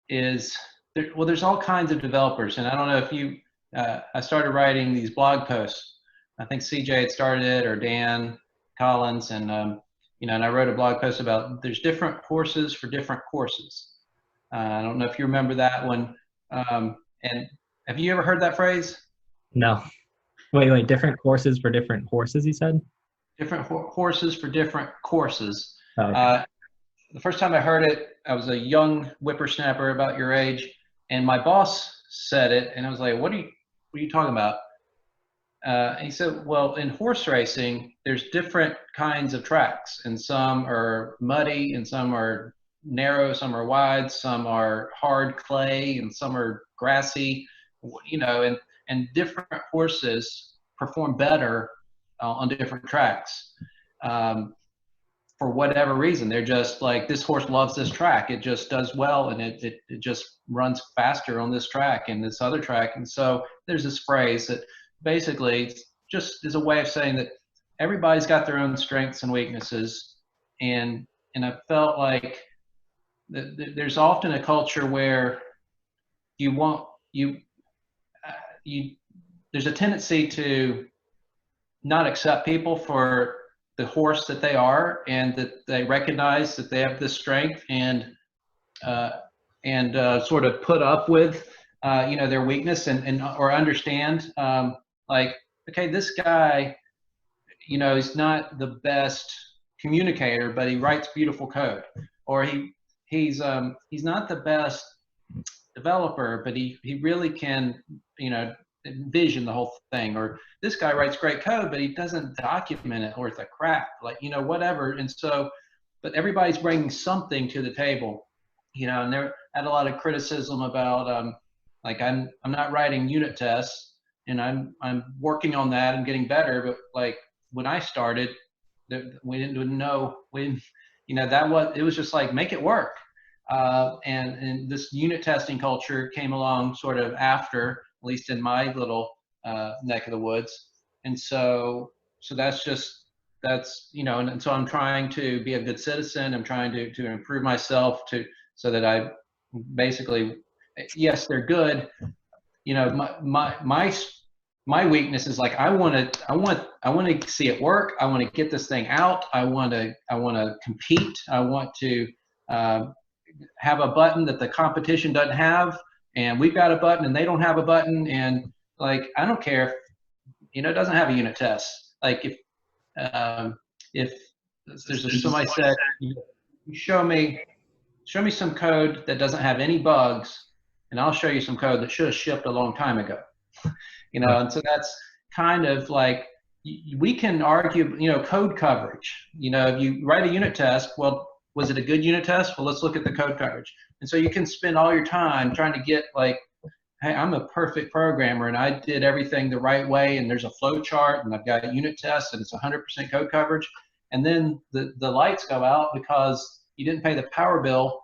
is well, there's all kinds of developers, and I don't know if you. I started writing these blog posts. I think CJ had started it, or Dan Collins, and and I wrote a blog post about there's different courses for different courses. I don't know if you remember that one. And have you ever heard that phrase? No. Wait, different courses for different horses, you said? Different horses for different courses. Oh, okay. The first time I heard it, I was a young whippersnapper about your age, and my boss said it, and I was like, what are you talking about? And he said, well, in horse racing, there's different kinds of tracks, and some are muddy, and some are narrow, some are wide, some are hard clay, and some are grassy, and different horses perform better on different tracks. For whatever reason, they're just like, this horse loves this track. It just does well, and it just runs faster on this track and this other track. And so there's this phrase that basically just is a way of saying that everybody's got their own strengths and weaknesses. And I felt like there's often a culture where there's a tendency to not accept people for the horse that they are, and that they recognize that they have this strength, and sort of put up with their weakness, and or understand like, okay, this guy, he's not the best communicator, but he writes beautiful code, or he's not the best developer, but he really can envision the whole thing, or this guy writes great code, but he doesn't document it worth a crap, like whatever. And so, but everybody's bringing something to the table, and there had a lot of criticism about like I'm not writing unit tests, and I'm working on that and getting better, but like when I started, we didn't know, it was just like, make it work. And this unit testing culture came along sort of after, at least in my little neck of the woods. And so that's and so I'm trying to be a good citizen. I'm trying to improve myself so that I basically, yes, they're good. My weakness is like, I want to see it work. I want to get this thing out. I want to compete. I want to have a button that the competition doesn't have, and we've got a button and they don't have a button, and like, I don't care if it doesn't have a unit test. Like if there's somebody said, show me some code that doesn't have any bugs, and I'll show you some code that should have shipped a long time ago. And so that's kind of like, we can argue, code coverage. If you write a unit test, well, was it a good unit test? Well, let's look at the code coverage. And so you can spend all your time trying to get like, hey, I'm a perfect programmer and I did everything the right way, and there's a flow chart, and I've got a unit test, and it's 100% code coverage. And then the lights go out because you didn't pay the power bill,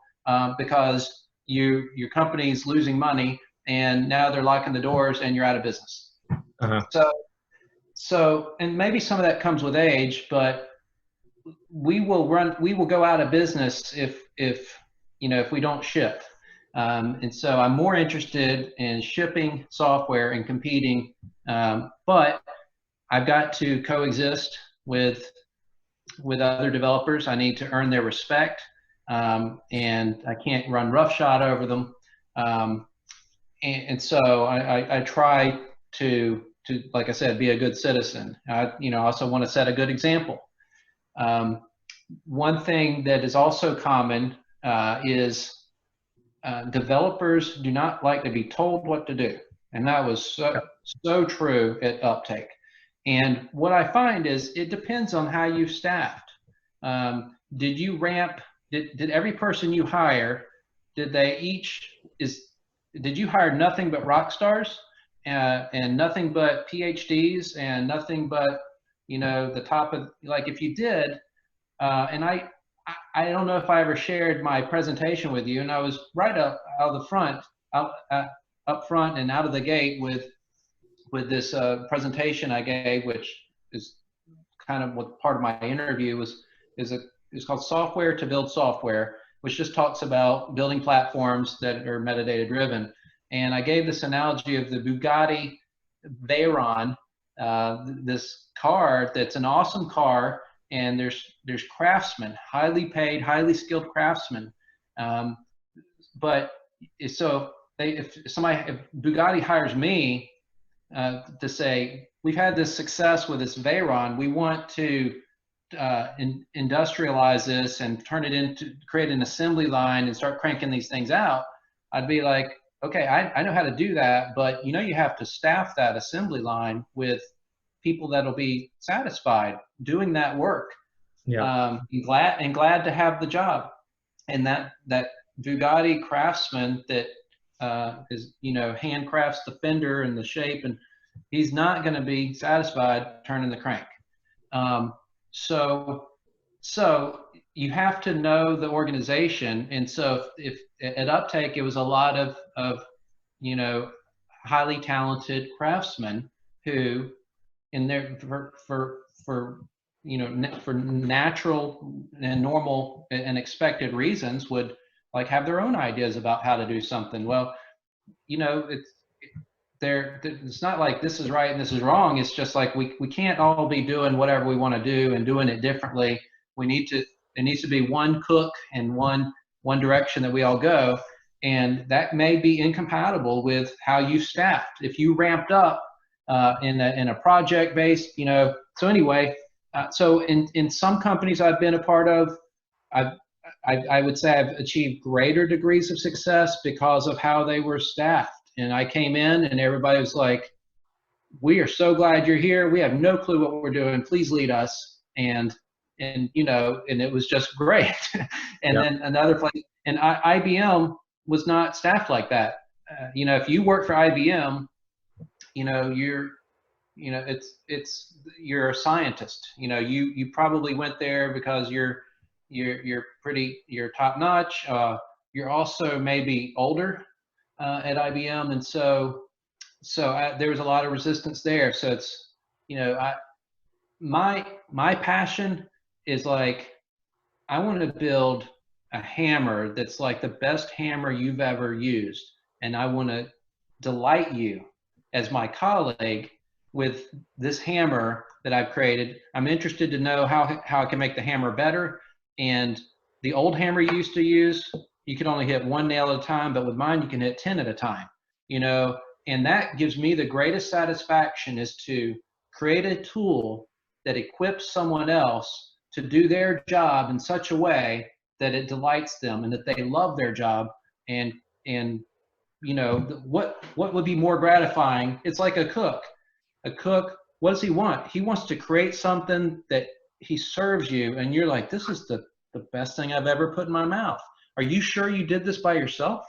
because your company's losing money, and now they're locking the doors and you're out of business. Uh-huh. So, and maybe some of that comes with age, but we will go out of business if we don't ship. And so I'm more interested in shipping software and competing, but I've got to coexist with other developers. I need to earn their respect, and I can't run roughshod over them. And so I try to, like I said, be a good citizen. I also want to set a good example. One thing that is also common is developers do not like to be told what to do. And that was so true at Uptake. And what I find is it depends on how you staffed. Did you ramp, did every person you hire, did you hire nothing but rock stars and nothing but PhDs and nothing but, the top of, like, if you did, and I don't know if I ever shared my presentation with you, and I was right up front and out of the gate with this presentation I gave, which is kind of what part of my interview is called Software to Build Software, which just talks about building platforms that are metadata driven. And I gave this analogy of the Bugatti Veyron, this car that's an awesome car, and there's craftsmen, highly paid, highly skilled craftsmen. But so if Bugatti hires me to say, we've had this success with this Veyron, we want to industrialize this and turn it into, create an assembly line and start cranking these things out, I'd be like, okay, I know how to do that, but you have to staff that assembly line with people that'll be satisfied doing that work. Yeah. And glad to have the job. And that Bugatti craftsman that is handcrafts the fender and the shape, and he's not going to be satisfied turning the crank. So you have to know the organization. And so if at Uptake, it was a lot of highly talented craftsmen who, in their for natural and normal and expected reasons, would like have their own ideas about how to do something. Well, it's not like this is right and this is wrong. It's just like we can't all be doing whatever we want to do and doing it differently. There needs to be one cook and one direction that we all go. And that may be incompatible with how you staffed. If you ramped up in a project based, so anyway, so in some companies I've been a part of, I would say I've achieved greater degrees of success because of how they were staffed. And I came in and everybody was like, we are so glad you're here. We have no clue what we're doing. Please lead us. And it was just great. And then another place, and IBM was not staffed like that. If you work for IBM, you're a scientist. You probably went there because you're top notch. You're also maybe older at IBM, and so there was a lot of resistance there. So it's my passion is like, I want to build a hammer that's like the best hammer you've ever used, and I want to delight you as my colleague with this hammer that I've created. I'm interested to know how I can make the hammer better. And the old hammer you used to use, you could only hit one nail at a time, but with mine you can hit 10 at a time. And that gives me the greatest satisfaction, is to create a tool that equips someone else to do their job in such a way that it delights them and that they love their job. And what would be more gratifying? It's like a cook. What does he want? He wants to create something that he serves you, and you're like, this is the best thing I've ever put in my mouth. Are you sure you did this by yourself?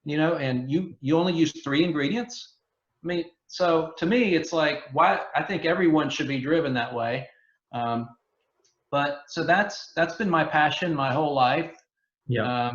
And you only used 3 ingredients. I mean, so to me, it's like, why? I think everyone should be driven that way. But so that's been my passion my whole life. Yeah.